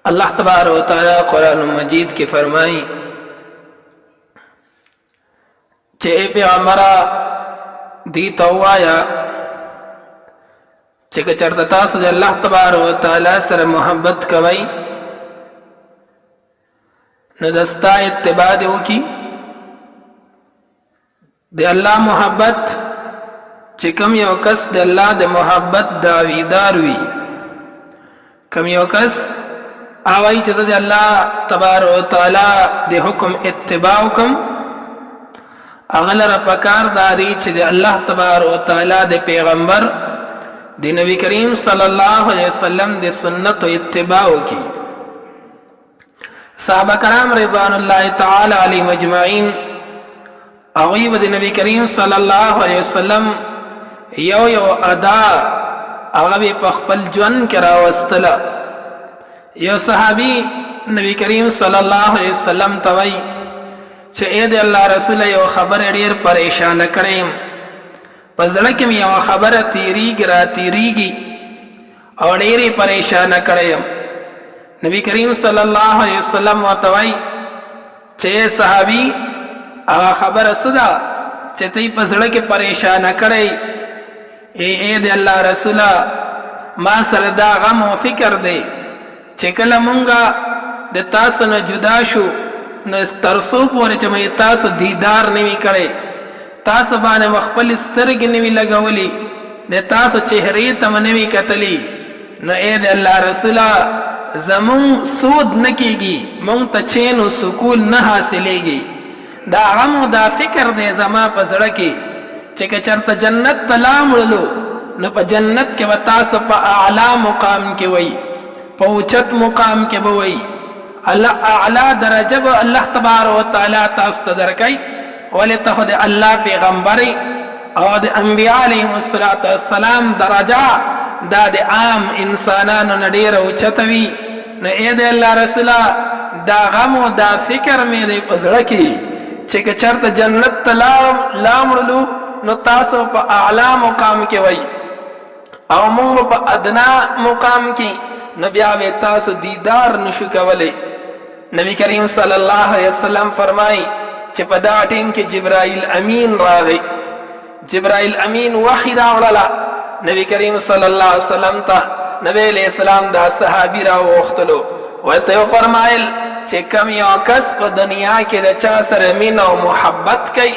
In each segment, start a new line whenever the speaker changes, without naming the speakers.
अल्लाह तबारक व तआला कुरान मजीद के फरमाई चे पैगंबरा दी तवाया चे चरता तासु दे अल्लाह तबारक व तआला सर मोहब्बत कवई न दस्ता इत्तिबा देओ की दे अल्लाह मोहब्बत चे कम यो कस दे अल्लाह दे मोहब्बत दावीदार वी कम यो कस आवाई चीज़ दे अल्लाह तबारक व तआला दे हुक्म इत्तिबा हुक्म अगलर पकार दारी चे अल्लाह तबारक व तआला दे पैगंबर दे नबी करीम सल्लल्लाहु अलैहि वसल्लम दे सुन्नत व इत्तिबा की सहाबा कराम रिज़वानुल्लाहि तआला अलैहिम अजमईन अगीब दे नबी करीम सल्लल्लाहु अलैहि वसल्लम यो यो अदा अगबी पखपल जन करा वस्तला यो सहाबी नबी करीम सल्लल्लाहु अलैहि वसल्लम तवई चे ए दे अल्लाह रसूल यो खबर ढेर परेशान करें पजड़ के यो खबर तीरीगी और ढेर परेशान करें नबी करीम सल्लल्लाहु अलैहि वसल्लम तवई चे सहाबी आ खबर सदा चे तई पजड़ के परेशान करे ए दे अल्लाह रसूला मा सरदा गम व फिक्र दे चेकल मुंगा दे तासु न जुदा शु न तरसो पोरे चे मैं तासु दीदार नहीं करे तासु बाने मखपल स्तरग नहीं लगवली दे तासु चेहरे तम नहीं कतली न ए दे अल्लाह रसूला जमुं सूद न कीगी मुंग तचेन सुकून न हासिलेगी दा गम दा फिक्र दे जमा पजड़ की चेके चरता जन्नत तलाम लो न प जन्नत के बतास प आला मुकाम के वही पहुँचत मुकाम के बवई अल्लाह आला दरजब अल्लाह तबारक व तआला तास्त दरकई वले तहद अल्लाह पैगंबरी और अंबिया अलैहिमुस्सलातु वस्सलाम दरजा दाद आम इंसानान नडेर उचतवी न ए दे अल्लाह रसूला दा गम व दा फिक्र में दे पजड़की चेक चरत जन्नत तलाम लामलू न तासो प आला मुकाम के वई और मुंग प अदना मुकाम की नबियावे तासु दीदार नशु कवले नबी करीम सल्लल्लाहु अलैहि वसल्लम फरमाई चिपदा टीम के जिब्राइल अमीन रावे जिब्राइल अमीन वही रावला नबी करीम सल्लल्लाहु अलैहि वसल्लम ता नबी अलैहि सलाम दा सहाबी राव वक्तलो व तो फरमाइल चे कम यो कस प दुनिया के रचा सर मीन और मोहब्बत कई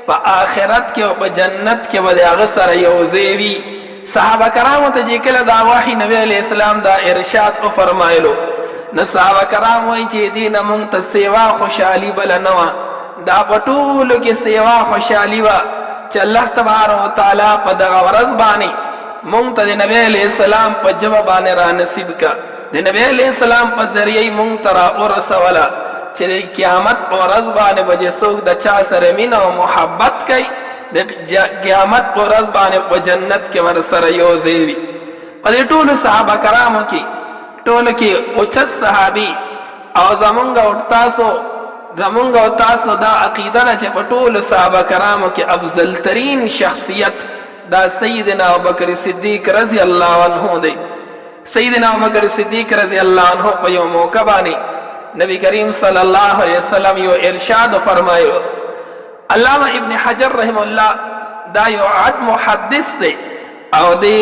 प आखिरत के प जन्नत के बदे अगसर योजेवी सहाबा कराम ते जेकल दा वही नबी अलैहि सलाम दा इरशाद ओ फरमाइलो न सहाबा कराम वही जे दीन मुंग त सेवा खुशहाली बल नवा दा पटूल के सेवा खुशहाली वा च अल्लाह तबारक व तआला प दगा वरस बानी मुंग त नबी अलैहि सलाम प जवाब बाने रा नसीब का दे नबी अलैहि सलाम प जरिए मुंग तरा और सवाला च क़यामत प वरस बाने बजे सोग द चा सर मीन और मोहब्बत कई क़यामत पर रज़बाने प जन्नत के वर सर योजेवी और ये टोल सहाबा कराम की टोल की उचत सहाबी और जमुंगा उतासो दा अकीदा न चे टोल सहाबा कराम के अफजल तरीन शख्सियत दा सैयदना अबू बकर सिद्दीक रज़ी अल्लाह अन्हु दे सैयदना अबू बकर सिद्दीक रज़ी अल्लाह अन्हु प यो मौका बानी नबी करीम सल्लल्लाहु अलैहि वसल्लम यो इरशाद फरमायो अल्लामा इब्न हजर रहमहुल्लाह दा यो आद मुहद्दिस दे और दे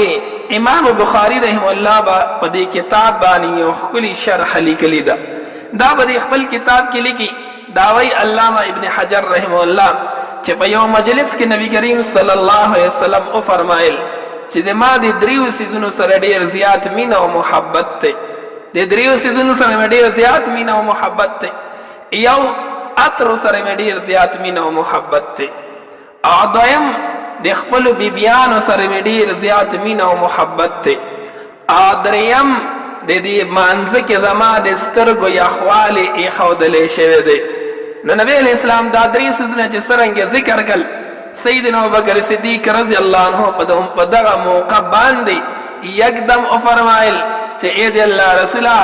इमाम बुखारी रहमहुल्लाह बा पदे किताब बानी यो खुली शरह लिखली दा बदे खपल किताब के लिखी दावई अल्लामा इब्न हजर रहमहुल्लाह चे पयो मजलिस के नबी करीम सल्लल्लाहु अलैहि वसल्लम ओ फरमाइल चे दे मा दे द्रियो सीजुनो सर ढेर ज़ियात मीना व मोहब्बत ते दे द्रियो सीजुनो सर ढेर ज़ियात मीना व मोहब्बत ते यो अतर सर में ढेर ज़ियात मीना व मोहब्बत थे आदयम देखपल बिबियान सर में ढेर ज़ियात मीना व मोहब्बत थे आदरयम दे दी मानज़ के ज़मा दे स्तर गो याख्वाल ए खौदले शेवे दे नबी अलैहि सलाम दादरी सुजने चे सरंगे जिक्र कल सैयदना अबू बकर सिद्दीक रज़ी अल्लाह अन्हु पदम पदगा मौका बांधे यकदम ओ फरमाइल चे ए दे अल्लाह रसूला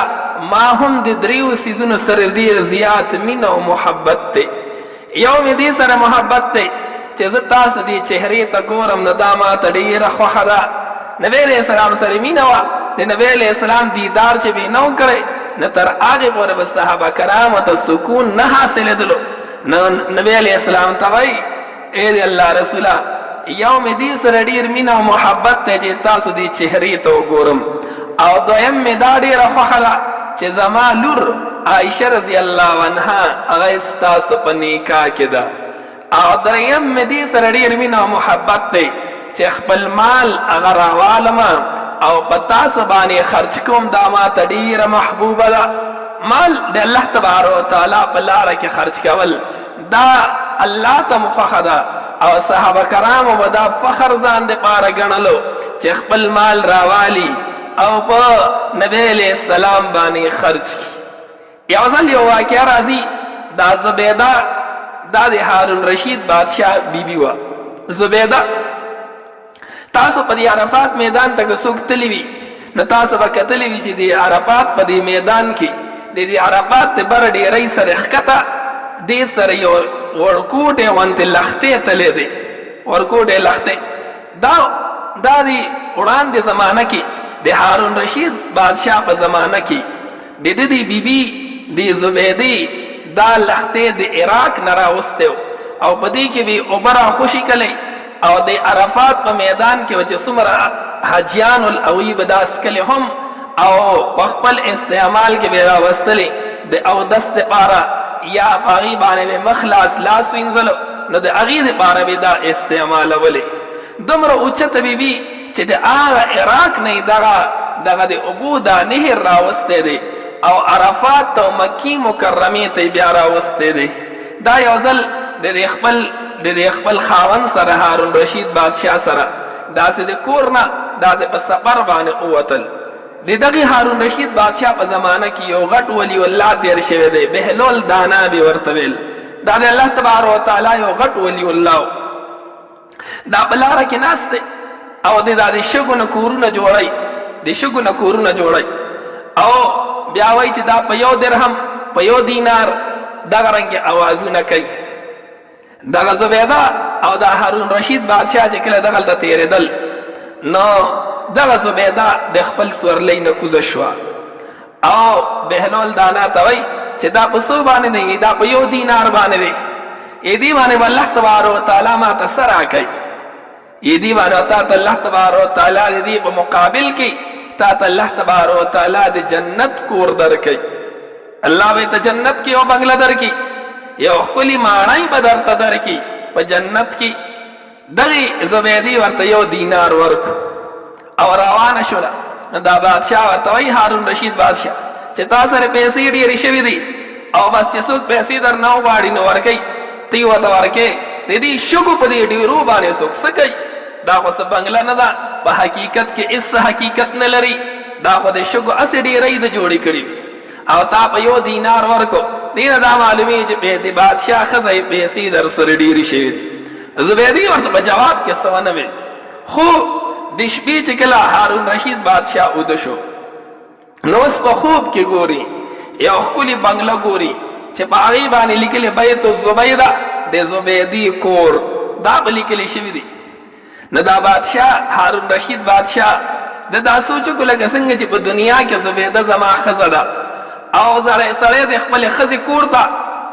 माहुम दे द्रियो सीजुन सर ढेर ज़ियात मीना व मोहब्बत थे यौम दी सर मोहब्बत थे चे ज़तास दी चेहरे तकोरम नदामात ढेर ख्वाहदा नबी अलैहि सलाम सर मीना वा दे नबी अलैहि सलाम दीदार चे भी नौ करे نه تر هغې پورې به صحابه کرامو ته سکون نه حاصلېدلو. نو نبی علیه السلام ته وایي ای د الله رسوله یو مې دې سره ډېر مینه او محبت دی چې تاسو دې چهرې ته وګورم، او دویم مې دا ډېره خوښه ده چې زما لور عایشه رضی الله عنها هغه ستاسو په نکاح کې ده، او دریم مې دې سره ډېر مینه او محبت دی چې خپل مال هغه راوالمه او په تاسو باندې خرچ کوم، دا ماته ډېره محبوبه ده. مال د الله تبارک وتعالی په لاره کې خرچ کول دا الله ته خوښه ده، او صحابه کرامو به دا فخر ځان دپاره ګڼلو چې خپل مال راوالي او په نبی علیه السلام باندې خرچ کړي. یو ځل یو واقعه راځي، دا زبیده دا د هارون رشید بادشاه بیبي وه. زبیده تاسو په دې عرفات میدان ته که څوک تللی وي نو تاسو به کتلی وي چې د عرفات په دې میدان کې د دې عرفات د بره ډیرۍ سره ښکته دې سره یو ورکوټې غوندې لښتې تللی دی. ورکوټې لښتې دا د وړاندې زمانه کې د هارون رشید بادشاه په زمانه کې د ده د بیبي د زبیدې دا لښتې د عراق نه راوستی او په دې کې به اوبه راخوشي کلی، او د عرفات په میدان کې چې څومره حاجیان الاوی به دا څکلي هم او په خپل استعمال کې به راوستلې د اودس دپاره یا په هغې باندې به مخ لاس وینځلو، نو د هغې دپاره به دا استعمالولې. دومره اوچته بیبي چې د هغه عراق نه دغه د اوبو دا نهر راوستی دی او عرفات او مکې مکرمې ته بیا راوستی دی. دا یو ځل د خپل خاوند سره هارون رشید بادشاه سره داسې د کور نه داسې په سفر باندې ووتل. د دغې هارون رشید بادشاه په زمانه کې یو غټ ولی الله تیر شوی دی، بهلول دانا به ورته ویل. دا د الله تبارک وتعالی یو غټ ولی الله دا په لاره کې ناست دی او د شګو نه کورونه جوړوي، د شګو نه کورونه جوړوي او بیا وایي چې دا په یو درهم په یو دینار دغه رنګې اوازونه کوي. دغه زبیده او د هارون رشید بادشاه چې کله دغلته تېرېدل نو دغه زبیده د خپل سورلۍ نه کوزه شوه او بهلول دانا ته وایي چې دا په څو باندې دی؟ دا په یو دینار باندې دی. دې باندې به الله تبارک وتعالی ما ته څه راکوي؟ دې باندې تا ته الله تبارک وتعالی د دې په مقابل کې تا ته الله تبارک وتعالی د جنت کور درکوي. الله به ته جنت کې یو بنګله درکړي، یو ښکلي ماڼۍ به درته درکړي په جنت کې. دغې زبیدې ورته یو دینار ورکړو او روانه شوله. نو دا بادشاه ورته وایي هارون رشید بادشاه چې تا سره پیسې ډېرې شوي دي او بس چې څوک پیسې در نه وغواړي نو ورکوي، ته یې ورته ورکوې. د دې شګو په دې ډېرو باندې څوک څه کوي؟ دا خو څه بنګله نه ده، په حقیقت کې هېڅ حقیقت نه لري. دا خو د شګو هسې ډېرۍ د جوړې کړي وي او تا په یو دینار ورکو. دې نه دا معلومېږي چې د بادشاه ښځه یې پیسې در سره ډېرې شوي دي. زبیدې ورته په جواب کې څه ونه ویل. خو د شپې چې کله هارون رشید بادشاه اوده شو نو اوس په خوب کې ګوري یو ښکلي بنګله ګوري چې په هغې باندې لیکلي بیت الزبیده د زبیدې کور، دا به لیکلي شوي دي. نو دا بادشاه هارون رشید بادشاه د دا سوچ وکړو لکه څنګه چې په دنیا کې زبیده زما ښځه ده او سړی د خپلې ښځې کور ته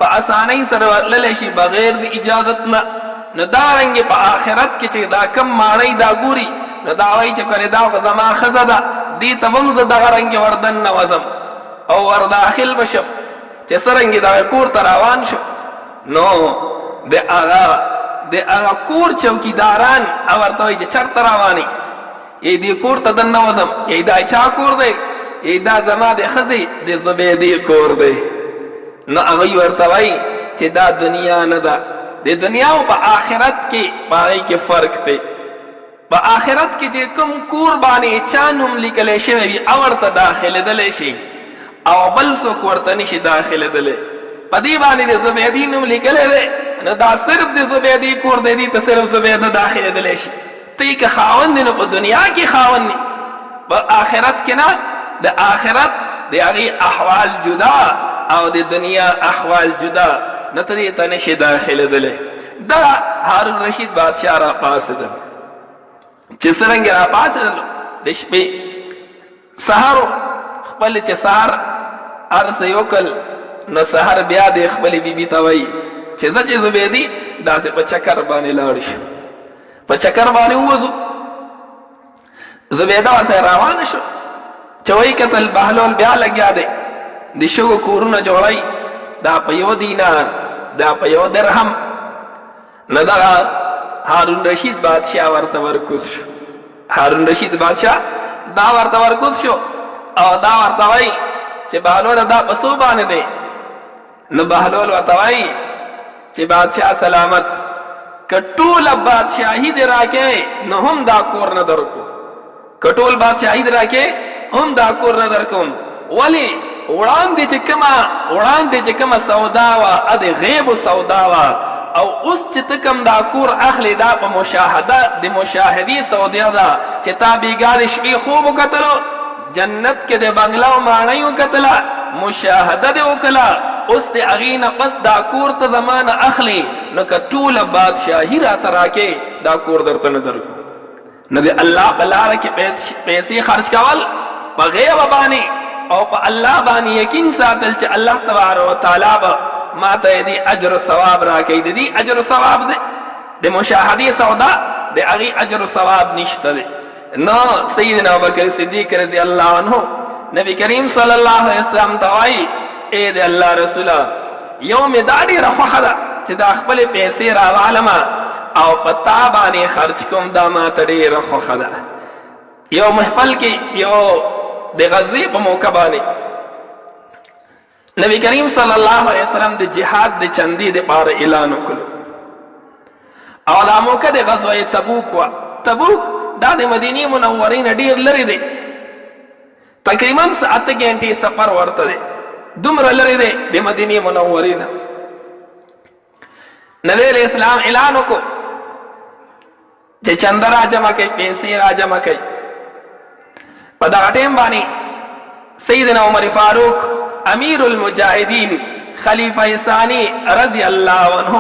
په اسانۍ سره ورتللی شي بغیر د اجازت نه. نو دارنګې په آخرت کې چې دا کم ماڼۍ دا ګوري نو دا وایي چې کنې دا خو زما ښځه ده، دې ته به هم زه دغه رنګې وردن نوځم او ورداخل به شم. چې څرنګې دغه کور ته روان شو نو د هغه کور چوکیداران ورته وایي چې چېرته روانې؟ دې کور ته دننوځم. دا چا کور دی؟ دا زما د ښځې د زبیدې کور دی. نو هغوی ورته وایي چې دا دنیا نه ده، د دنیا او په آخرت کې په هغې کې فرق دی. په آخرت کې چې کوم کور باندې چا نوم لیکلی شوی وي او ورته داخلېدلی شي او بل څوک ورته نشي داخلېدلی. په دې باندې د زبیدې نوم لیکلی دی نو دا صرف د زبیدې کور دی، دې ته صرف زبیده داخلېدلی شي. ته یې که خاوند دی نو په دنیا کې خاوند دی، په آخرت کې نه. د آخرت د هغې احوال جدا او د دنیا احوال جدا، نه ته دې ته نشي داخلېدلی. دا هارون رشید بادشاه را پاڅېدل. چې څرنګې را پاڅېدلو د شپې سهار خپل چې سهار ارس یوکل نو سحر بیا د خپل بیبي ته وایي چې زه چې زبیدي داسې په چکر باندې لاړ شو، په چکر باندې ووځو. زبیده ورسره روانه شو چې وایي کتل بهلول بیا لګیا دی د شګو کورونه جوړوي، دا په 1 دینار دا په 1 درهم. نو دغه هارون رشید بادشاه ورته ورکوز شو، هارون رشید بادشاه دا ورته ورکوز شو او دا ورته وایي چې بهلول دا په څو باندې دی. نو بهلول ورته وایي چې بادشاه سلامت، که ټوله بادشاهي دې راکې نو هم دا کور نه درکو، که ټول بادشاهي دې راکې هم دا کور نه درکوم. ولې وړاندې چې کومه سودا وه د غیب سودا وه، او اوس چې ته کوم دا کور اخلي دا په مشاهده د مشاهدې سودا ده چې تا بیګا د شپې خوب وکتلو، جنت کې د بنګله او ماڼۍ وکتله، مشاهده دې وکړه، اوس د هغې نه پس دا کور ته زمانه اخلي، نو که ټوله بادشاهي راته راکې دا کور درته نه درکو. نو د الله په لاره کې پیسې خرج کول په غیب باندې او په الله باندې یقین ساتل چې الله تبارک وتعالی به ما ته دې اجر او ثواب راکوي. د دې اجر او ثواب دی د مشاهدې سودا د هغې اجر او ثواب نشته دی. نو سیدنا ابوبکر صدیق رضی الله عنه نبی کریم صلی الله علیه وسلم ته وایي اے د الله رسوله یو مې دا ډېره خوښه ده چې دا خپلې پیسې راوالمه او په تا باندې خرج کوم، دا ماته ډېره خوښه ده. یو محفل کې یو د غزوې په موقع باندې نبی کریم صلی الله علیه وسلم د جهاد د چندې دپاره اعلان وکړو او دا موقع د غزوه تبوک وه. تبوک دا د مدینې منورې نه ډېر لرې دی، تقریبا 7 غنټې سفر ورته دی، دومره لرې دی د مدینې منورې نه. نبی علیہ السلام اعلان وکړو چې چنده را جمع کوي، پیسې را جمع کوي. په دغه ټیم باندې سیدنا عمر فاروق امیر المجاهدین خلیفه ثانی رضی الله عنه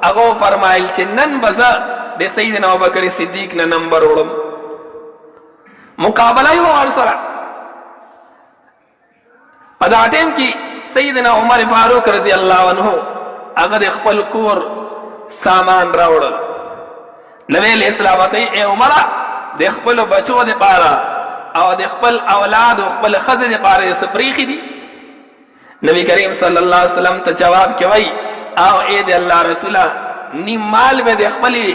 هغه فرمایل چې نن به زه د سیدنا ابوبکر صدیق نه نمبر وړم، مقابله یې وه ورسره. په دغه ټیم کې سیدنا عمر فاروق رضی الله عنه هغه د خپل کور سامان راوړل. نبی علیہ السلام ته ای عمره د خپلو بچو دپاره او د خپل اولاد او خپل ښځې دپاره یې څه پرېښي دي؟ نبی کریم صلی الله علیه وسلم ته جواب کې وایي او ای د الله رسوله نیم مال مې د خپلې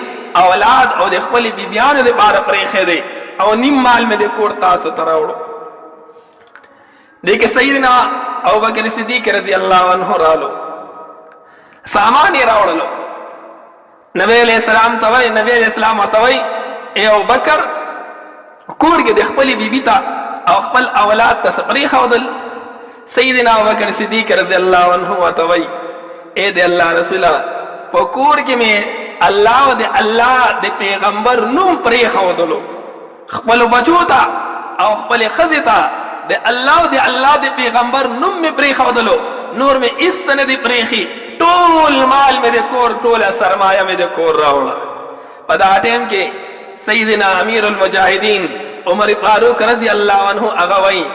اولاد او د خپلې بیبیانو دپاره پرېښی دی او نیم مال مې د کور تاسو ته راوړو. دې کې سیدنا ابوبکر صدیق رضی الله عنه رالو، سامان یې راوړلو. نبی علیہ السلام ته وایي، نبی علیہ السلام ورته وایي ای ابوبکر کور کې د خپلې بیبي ته او خپل اولاد ته څه پرېښودل؟ سیدنا ابوبکر صدیق رضی الله عنه ورته وایي ای د الله رسوله په کور کې مې الله او د الله د پیغمبر نوم پرېښودلو، خپلو بچو ته او خپلې ښځې ته د الله او د الله د پیغمبر نوم مې پرېښودلو، نور مې هېڅ څه نه دي پرېښي، ټول مال مې د کور، ټوله سرمایه مې د کور راوړه. په دغه ټیم کې سیدنا امیر المجاهدین عمر فاروق رضی الله عنه هغه وایي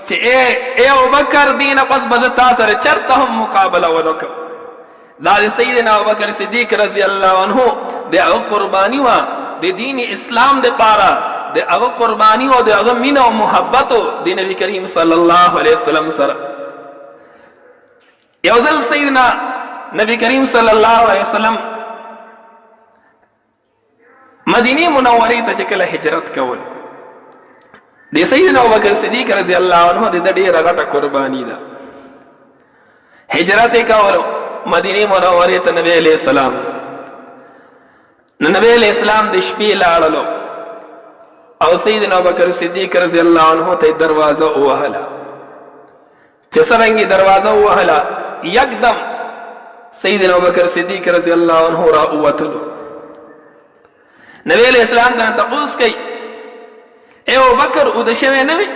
چې ای ابوبکر دې نه پس به زه تا سره چېرته هم مقابله ونه کړم. دا د سیدنا ابوبکر صدیق رضی الله عنه د هغه قرباني وه د دین اسلام دپاره، د هغه قرباني او د هغه مینه او محبتو د نبی کریم صلی الله علیه وسلم سره. یو ځل سیدنا نبی کریم صلی الله علیه وسلم مدینه منورې ته چې کله هجرت کول، د سیدنا ابوبکر صدیق رضی الله عنه د ډېره غټه قرباني ده. هجرت یې کولو مدینه منورې ته نبی علیہ السلام. نبی علیہ السلام د شپې لاړلو او سیدنا ابوبکر صدیق رضی الله عنه ته دروازه ووهله. چې څرنګه دروازه ووهله یکدم سیدنا ابوبکر صدیق رضی الله عنه راووتلو. نبی علیہ السلام ته تپوس کوي ای ابوبکر اوده شوی نه وې؟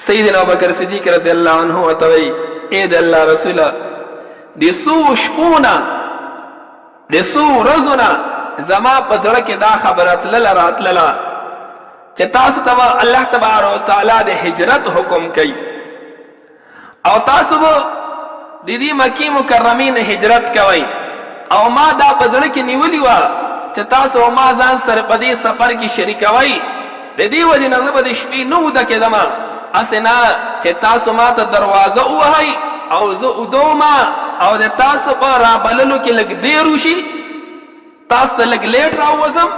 سیدنا ابوبکر صدیق رضی الله عنه ورته وایي ای د الله رسوله د څو شپو نه د څو ورځو نه زما په زړه کې دا خبره تلله راتلله چې تاسو ته الله تبارک وتعالی د هجرت حکم کوي او تاسو به د دې مکی مکرمې نه هجرت کوئ او ما دا په زړه کې نیولې وه چې تاسو ما ځان سره په دې سفر کې شریکوئ د دې وجې نه زه به د شپې نه اوده کېدم هسې نه چې تاسو ما ته دروازه ووهئ او زه اوده او د تاسو په رابللو کې لږ دیر وشي تاسو ته لږ لیټ راووځم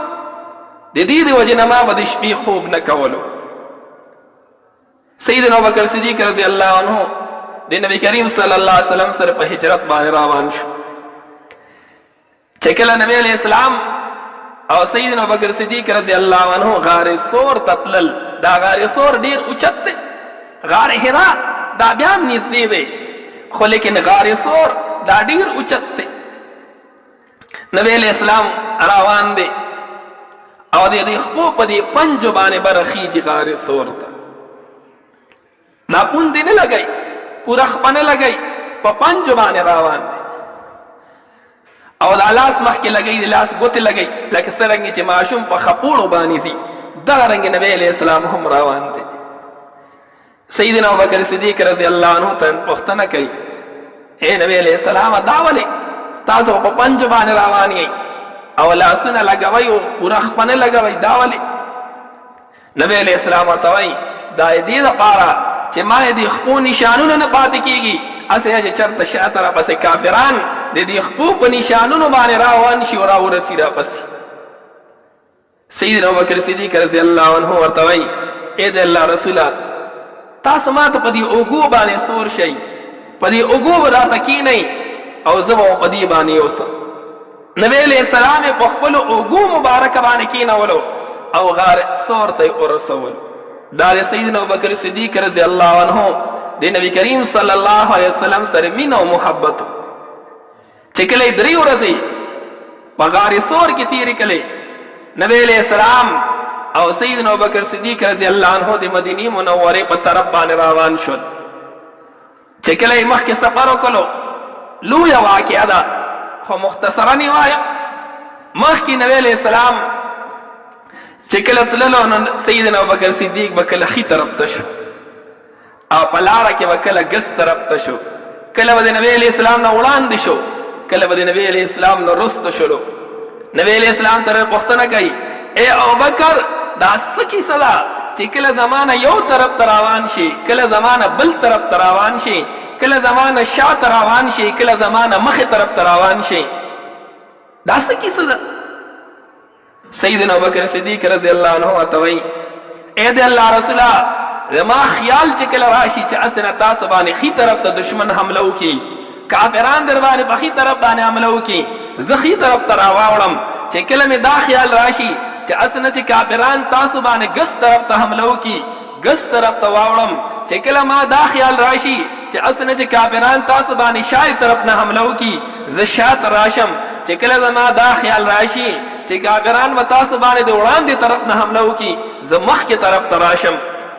د دې د وجې نه ما به د شپې خوب نه کولو. سیدنا ابوبکر صدیق رضی الله عنه د نبی کریم صلی الله علیه وسلم سره په هجرت باندې روان شو. چې کله نبی علیہ السلام او سیدنا ابوبکر صدیق رضی الله عنه غار ثور ته تلل. دا غار ثور ډیر اوچت دی، غار حرا دا بیا هم نږدې دی خو لیکن غار ثور دا ډیر اوچت دی. نبی علیہ السلام روان دی او د دې خپو په دې پنجو باندې برخیږي غار ثور ته. دا پوندې نه لګئ، پوره خپه نه لګئ، په پنجو باندې روان دی او دا لاس مخکې لګئ، د لاس ګوتې لګئ لکه څرنګه چې ماشوم په خپوړو باندې ځي دغه رنګې نبی علیہ السلام هم روان دی. سیدنا ابوبکر صدیق رضی الله عنه ته پوښتنه کوي اے نبی علیہ السلام دا ولې تاسو په پنجو باندې روان یئ او لاسونه لګوئ او پوره خپه نه لګوئ، دا ولې؟ نبی علیہ السلام ورته وایي دا د دې دپاره چې ما یې د خپو نشانونه نه پاتې کېږي هسې چې چېرته شاته راپسې کافران د دې خپو په نشانونو باندې راوان شي او راورسي راپسې. سیدنا ابوبکر صدیق رضی الله عنه ورته وایي ای د الله رسوله تاسو ما ته په دې اوږو باندې سور شئ، په دې اوږو به راته کښېنئ او زه به په دې باندې اوسم. نبی علیہ السلام په خپلو اوږو مبارکه باندې کښېنولو او غار ثور ته یې ورسولو. دا د سیدنا ابوبکر صدیق رضی الله عنه د نبی کریم صلی الله علیه وسلم سره مینه او محبت چې کله یې 3 ورځې په غار ثور کې تېرې کړې نبی علیہ السلام او سیدنا ابوبکر صدیق رضی الله عنه د مدینې منورې په طرف باندې روان شول. چې کله یې مخکې سفر وکړو لویه واقعه ده خو مختصرا یې وایم. مخکې نبی علیہ السلام چې کله تللو نو سیدنا ابوبکر صدیق به کله ښي طرف ته شو او په لاره کې به کله ګس طرف ته شو، کله به د نبی علیہ السلام نه وړاندې شو، کله به د نبی علیہ السلام نه رسته شولو. نبی علیہ السلام ته پوښتنه کوي ای ابوبکر دا څه کیسه ده چې کله زمانه یو طرف ته روان شي، کله زمانه بل طرف ته روان شي، کله زمانه شاته روان شي، کله زمانه مخې طرف ته روان شي، دا څه کیسه ده؟ سیدنا ابوبکر صدیق رضی الله عنه ورته وایي اے د الله رسوله زما خیال چې کله راشي چې اسنه تاسو باندې ښي طرف ته دشمن حمله وکړي، کافران در باندې په ښي طرف باندې حمله وکړي، زه ښي طرف ته راواوړم. چې کله مې دا خیال راشي چې اسنه چې کافران تاسو باندې ګس طرف ته حمله وکړي ګس طرف ته واوړم، چې کله ما دا خیال راشي چې اسنه چې کافران تاسو باندې شای طرف نه حمله وکړي زه شاته راشم، چې کله زما دا خیال راشي چې کافران به تاسو باندې د وړاندې طرف نه حمله وکړي زه مخکې طرف ته راشم.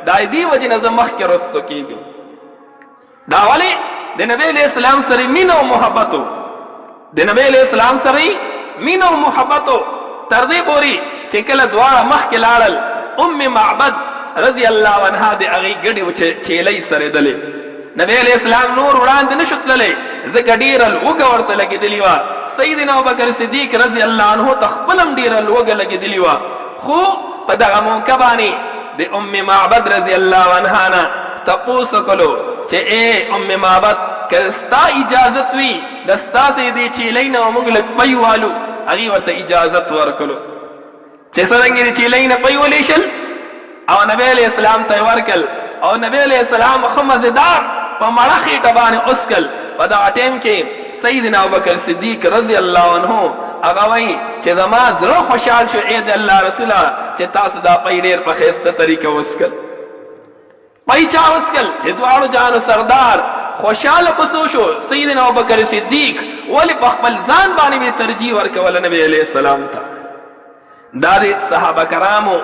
دا دې وجې نه زه مخکې رستو کېږم. دا ولې د نبی علیہ السلام سره مینه او محبت و، د نبی علیہ السلام سره مینه او محبت و تر دې پورې چې کله دواړه مخکې لاړل ام معبد رضی الله عنها د هغې ګډې چیلۍ سره دلې. نبی علیہ السلام نور وړاندې نشو تللی ځکه ډېره لوږه ورته لګېدلې وه. سیدنا ابوبکر صدیق رضی الله عنه ته خپله هم ډېره لوږه لګېدلې وه، خو په دغه موقع باندې د ام معبد رضی الله عنها نه تپوس وکړو چې ای ام معبد که ستا اجازت وي د ستاسې دې چیلۍ نه موږ لږ پی والو. هغې ورته اجازت ورکړو چې څرنګې د چیلۍ نه پی ولیشل او نبی علیہ السلام ته یې ورکړل او نبی علیہ السلام ښه مزېدار په مړه خېټه باندې اوسکل. په دغه ټیم کې سیدنا ابوبکر صدیق رضی الله عنه هغه وایي چې زما زړه خوشحال شو ای د الله رسوله چې تاسو دا پی ډېر په ښایسته طریقه وسکل. پی چا وسکل؟ د دواړو جهانو سردار خوشحاله پسو شو سیدنا ابوبکر صدیق. ولې په خپل ځان باندې مې ترجیح ورکوله نبی علیہ السلام ته. دا د صحابه کرامو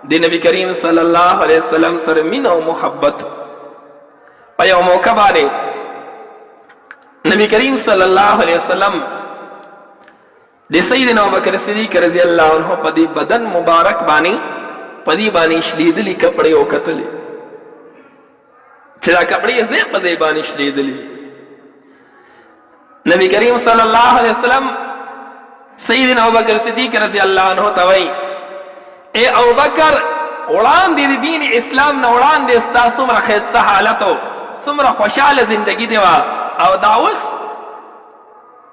د نبی کریم صلی الله علیه وسلم سره مینه او محبت. په یو موقع باندې نبی کریم صلی الله علیه وسلم د سیدنا ابوبکر صدیق رضی الله عنه په دې بدن مبارک باندې پدی باندې شلیدلی کپڑے او کتلې چې دا کپڑے یې پدی باندې شلیدلی. نبی کریم صلی الله علیه وسلم سیدنا ابوبکر صدیق رضی الله عنه ته وایي اے ابوبکر وړاندې د دین اسلام نه وړاندې ستا څومره ښایسته حالت او څومره خوشحاله زندگی دی وه او دا اوس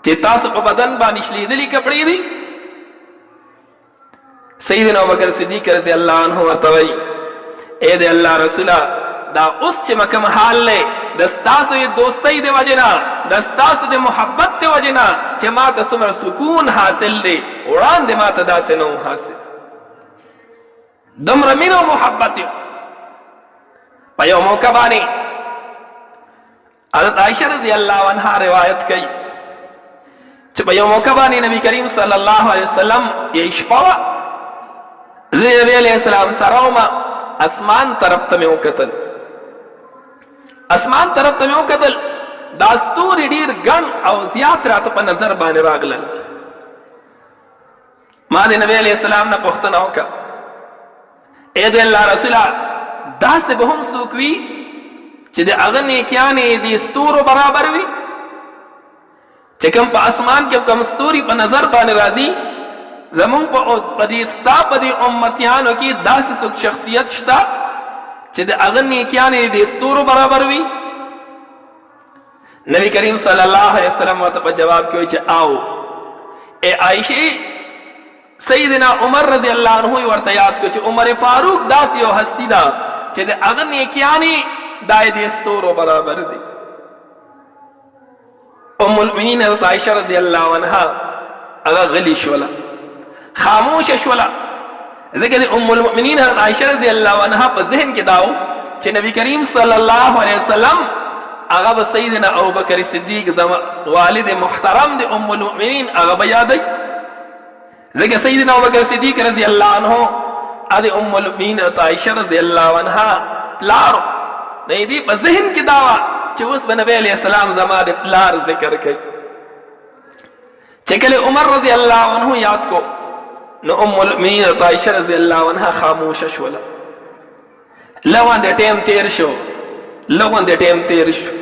چې تاسو په بدن باندې شلیدلي کپړې دي. سیدنا ابوبکر صدیق رضی الله عنه ورته وایي اے د الله رسوله دا اوس چې کوم حال دی د ستاسو د دوستۍ د وجې نه د ستاسو د محبت د وجې نه چې ما ته څومره سکون حاصل دی وړاندې ما ته داسې نه و حاصل. دومره مینه او محبت یو. په یو موقع باندې حضرت عائشہ رضی الله عنها روایت کوي چې په یو موقع باندې نبی کریم صلی الله علیه وسلم یې شپه وه زه نبی علیه السلام سره ومه اسمان طرف ته مې وکتل اسمان طرف ته مې وکتل دا ستوري ډېر ګڼ او زیات راته په نظر باندې راغلل. ما د نبی علیه السلام نه پوښتنه وکړه اے د الله رسوله داسې به هم څوک وي چې د هغه نیکیانې د ستورو برابر وي چې کوم په اسمان کې کوم ستوري په نظر باندې راځي زمونږ په دې ستا په دې امتیانو کې داسې څوک شخصیت شته چې د هغه نیکیانې د ستورو برابر وي. نبی کریم صلی الله علیه وسلم ورته په جواب کې وایي چې آو اے عائشې سیدنا عمر رضی الله عنه ورته یاد کړ چې عمر فاروق داسې یو هستی ده چې د هغه نیکیانې دا د ستورو برابر دي. ام المؤمنین حضرت عائشہ رضی الله عنها هغه غلی شوله خاموشه شوله ځکه د ام المؤمنین حضرت عائشہ رضی الله عنها په ذهن کې داو چې نبی کریم صلی الله علیه وسلم هغه به سیدنا ابوبکر صدیق والد محترم د ام المؤمنین هغه به یادوي ځکه سیدنا ابوبکر صدیق رضی الله عنه د ام المؤمنین عائشہ رضی الله عنها پلار نه دی په ذهن کې داوا چې اوس به نبی علیہ السلام زما د پلار ذکر کوي. چې کله عمر رضی الله عنه یاد کو نو ام المؤمنین عائشہ رضی الله عنها خاموشه شوله. لوند ټیم تیر شو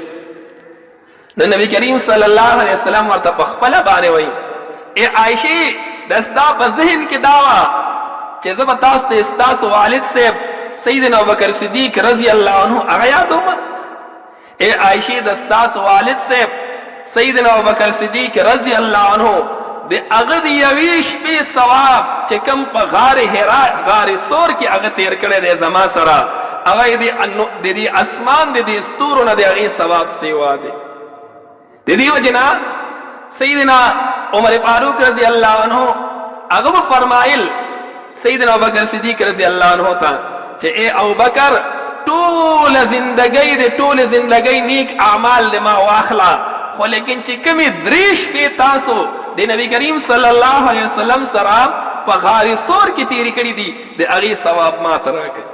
نو نبی کریم صلی الله علیه وسلم ورته په خپله باندې وایي اے عائشې دستا په ذهن کې داوا چې زه به تاسو ته ستاسو والد صاحب سیدنا ابوبکر صدیق رضی الله عنه هغه یادوم. اے عائشې د ستاسو والد صاحب سیدنا ابوبکر صدیق رضی الله عنه د هغه د یوې شپې ثواب چې کوم په غار حرا غار ثور کې هغه تیر کړی دی زما سره هغه د دې اسمان د دې ستورو نه د هغې ثواب سیوا دی. د دې وجې نه سیدنا عمر فاروق رضی الله عنه هغه به فرمایل سیدنا ابوبکر صدیق رضی الله عنه ته چې اے ابوبکر ټوله زندګۍ نیک اعمال د ما واخله خو لیکن چې کومې درې شپې تاسو د نبی کریم صلی الله علیه وسلم سره په غار ثور کې تیرې کړي دي د هغې ثواب ما ته راکړئ.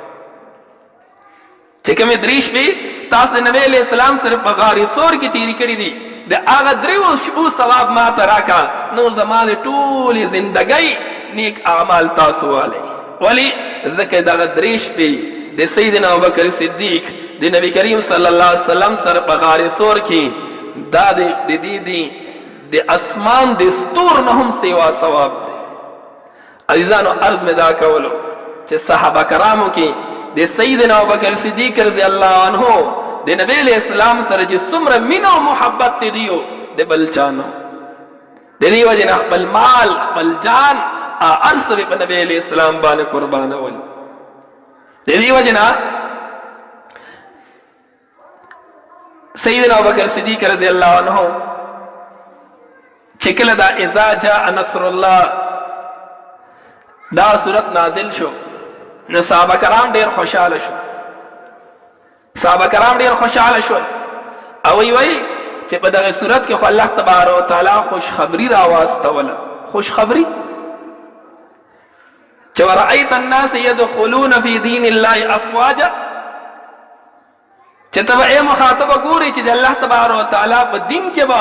چې کومې درې شپې تاسو د نبی علیه السلام سره په غار ثور کې تیرې کړي دي د هغه دریو شپو ثواب ما ته راکړه نور زما د ټولې زندګۍ نیک اعمال تاسو والئ. ولې ځکه دغه درې شپې د سیدنا ابوبکر صدیق د نبی کریم صلی الله علیه وسلم سره په غار ثور کې دا د دې د اسمان د ستور نه هم سیوا ثواب دی. عزیزانو عرض مې دا کولو چې صحابه کرامو کې د سیدنا ابوبکر صدیق رضی الله عنه د نبی علیہ السلام سره چې څومره مینه او محبت دیو د بل چانو د دې وجې نه خپل مال خپل جان ارس په نبی علیہ السلام باندې قربانول. د دې وجې نه سیدنا ابوبکر صدیق رضی الله عنه چې کله دا اذا جاء نصر الله دا صورت نازل شو نو صحابه کرام ډېر خوشحاله شو او وی چې په دغه صورت کې خو الله تبارک وتعالی خوشخبری راواستوله. خوشخبری چې ورأیت الناس يدخلون فی دین الله افواجا چې ته یې مخاطب ګوري چې د الله تبارک وتعالی په دین کې به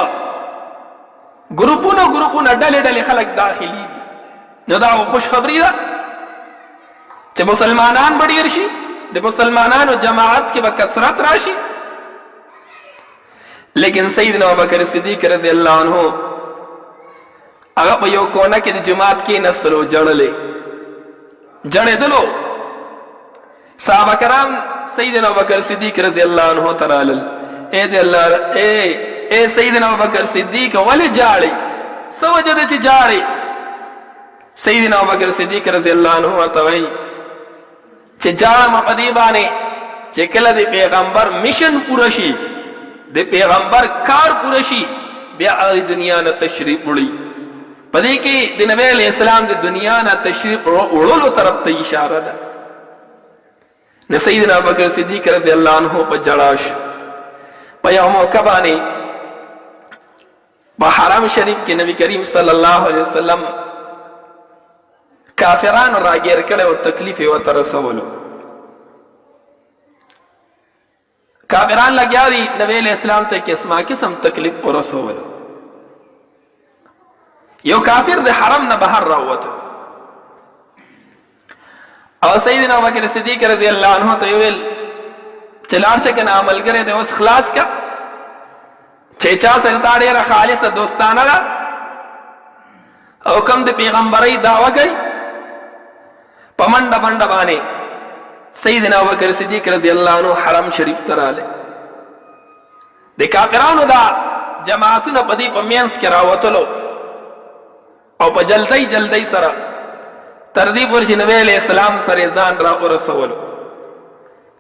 ګروپونه ډلې خلک داخلي دي نو دا خوشخبری ده. چې مسلمانان به ډېر شي، د مسلمانانو جماعت کې به کثرت راشي. لیکن سیدنا ابوبکر صدیق رضی الله عنه هغه په یو کونه کې د جماعت کې نستلو جړېدلو. صحابه کرام سیدنا ابوبکر صدیق رضی الله عنه ترالل، اے سیدنا ابوبکر صدیق ولې جاړي؟ څه وجه ده چې جاړي؟ سیدنا ابوبکر صدیق رضی الله عنه ورته وایي چې جاړم په دې باندې چې کله د پیغمبر میشن پوره شي، د پیغمبر کار پوره شي، بیا د دنیا نه تشریف وړي. په دې کې د نبی علیہ السلام د دنیا نه تشریف وړلو طرف ته اشاره ده. نو سیدنا ابوبکر صدیق رضی الله عنه په جړاش په یو موقع باندې په حرم شریف کې نبی کریم صلی الله علیه وسلم کافرانو راګیر کړي او تکلیف یې ورته رسولو. کافران لګیا دي نبی علیہ السلام ته قسمه قسم تکلیف ورسولو. یو کافر د حرم نه بهر راووت او سیدنا ابوبکر صدیق رضی الله عنه ته ویل چې لاړ شه کنه عمل کرے د اوس خلاص کا چې چا سره تا ډېره خالصه دوستانه ده او کوم د پیغمبري دعوه کوي. په منډه منډه باندې سیدنا ابوبکر صدیق رضی الله عنه حرم شریف ته راغلی. د کافرانو دا جماعتونه په دې په مینځ کې راوتلو او په جلدی سره تر دې پورې چې نبی علیہ السلام سره ځان را ورسولو.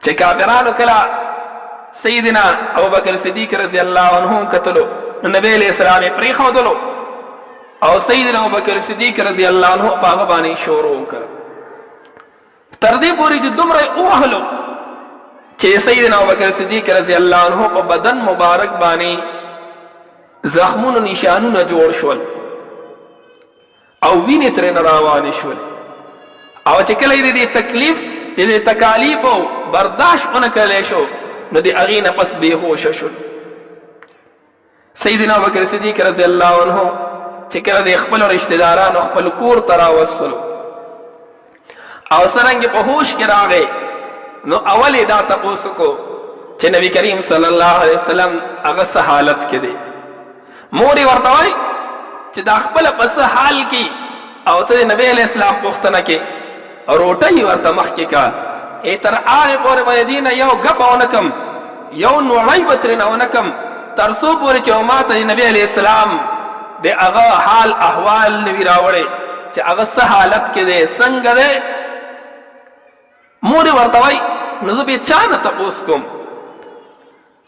چې کافرانو کله سیدنا ابوبکر صدیق رضی الله عنه کتلو نو نبی علیہ السلام یې پرېښودلو او سیدنا ابوبکر صدیق رضی الله عنه په هغه باندې شروع وکړ. تر دې پورې چې دومره ووهلو چې سیدنا ابوبکر صدیق رضی الله عنه په بدن مبارک باندې زخمونو نشانونه جوړ شول او وینې ترې روانې شول. او چې کله یې د تکلیف د تکالیف او برداشت ونه کړلی شو نو د هغې نه پس بېهوشه شول. سیدنا ابوبکر صدیق رضی الله عنه چې کله د خپلو رشته دارانو خپل کور ته راوستلو او څرنګه په هوش کې راغی نو اول یې دا تپوس وکړو چې نبی کریم صلی الله علیه وسلم هغه څه حالت کې دی. مور یې ورته وایي چې دا خپله په څه حال کې او ته د نبی علیہ السلام پوښتنه کې روټۍ ورته مخکې کا تر هغې پورې به د دې نه یو ګپه ونه کم یو نوړی به ترېنه ونه کم تر څو پورې چې ما ته د نبی علیہ السلام د هغه حال احوال نه وي راوړی چې هغه څه حالت کې دی څنګه دی. مور یې ورته وایي نو زه بیا چا نه تپوس کوم.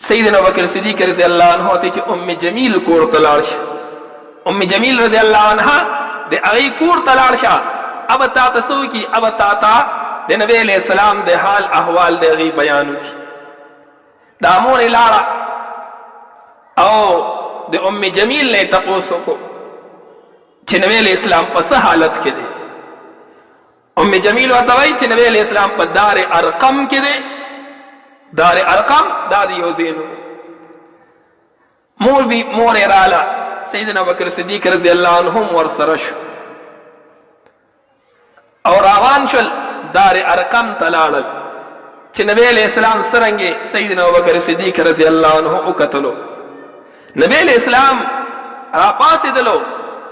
سیدنا ابوبکر صدیق رضی الله عنه ته چې ام جمیل کور ته لاړ شي. ام جمیل رضی الله عنها د هغې کور ته لاړ شه. اب تا ته څه وکړي؟ اب تا د نبی علیہ السلام د حال احوال د هغې بیان وکړي. دا مور یې لاړه او د ام جمیل نه یې تپوس وکړو چې نبی علیہ السلام په څه حالت کې دی. ام جمیل ورته وایي چې نبی علیہ السلام په دار ارقم کې دی. دار ارقم دا د یو ځای مور یې راله. سیدنا ابوبکر صدیق رضی الله عنهم ورسره شو او روان شول دار ارقم ته لاړل چې نبی علیہ السلام څرنګې سیدنا ابوبکر صدیق رضی الله عنه وکتلو. نبی علیہ السلام راپاڅېدلو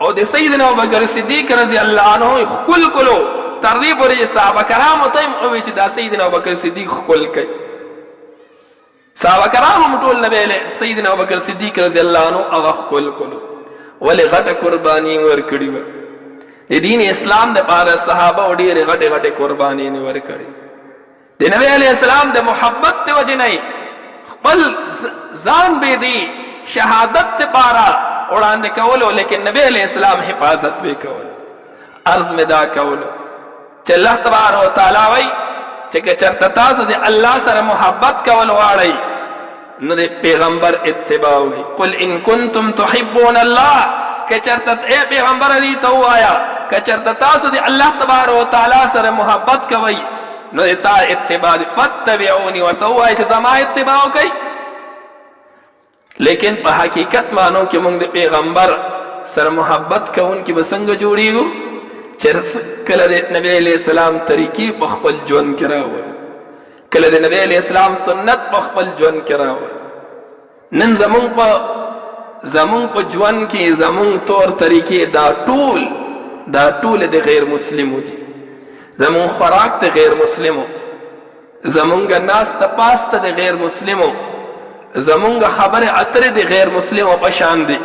او د سیدنا ابوبکر صدیق رضی الله عنه ښکل کړلو تر دې پورې چې صحابه کرامو ته یې وویل چې دا سیدنا ابوبکر صدیق ښکل کوي. صحابه کرام هم ټول نبی سیدنا ابوبکر صدیق رضی الله عنه هغه ښکل کړلو. ولې غټه قرباني ورکړې وه. د دین اسلام دپاره صحابه ډېرې غټې غټې قربانۍ ورکړې. د نبی علیہ السلام د محبت د وجې نه خپل ځان به د شهادت دپاره وړاندې کولو، لیکن نبی علیہ السلام حفاظت به کولو. عرض مې دا کولو چې الله تبارک وتعالی وایي چې که چېرته تاسو د الله سره محبت کول غواړئ نو د پیغمبر اتباع وکړئ. قل ان کنتم تحبون الله، که چېرته ای پیغمبره دې ته ووایه که چېرته تاسو د الله تبارک وتعالی سره محبت کوئ نو د تا اتباع دی. فتبعوني ورته ووایه چې زما اتباع وکئ. لیکن په حقیقت معنو کې موږ د پیغمبر سره محبت کوونکي به څنګه جوړیږو چې کله د نبی علیہ السلام طریقې په خپل ژوند کې راول، کله د نبی علیہ السلام سنت په خپل ژوند کې راول. نن زمون په ژوند کې زمون طور طریقې دا ټول د غیر مسلمو دي. زمون خوراک د غیر مسلمو، زمونږ ناسته پاسته د غیر مسلمو، زمونږ خبره اترې د غیر مسلمو په شان دي.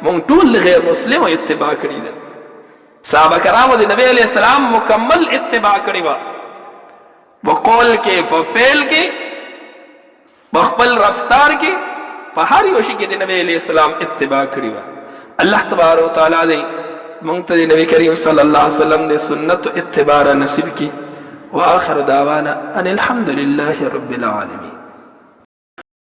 مونږ ټول د غیر مسلمو اتباع کړي ده. صحابه کرامو د نبی علیہ السلام مکمل اتباع کړي وه، په قول کې، په فعل کې، په خپل رفتار کې، په هر یو شي کې د نبی علیہ السلام اتباع کړي وه. الله تبارک وتعالی دې مونږ ته د نبی کریم صلی الله علیه وسلم د سنت اتباع نصیب کړي. واخر دعوانا ان الحمد لله رب العالمين.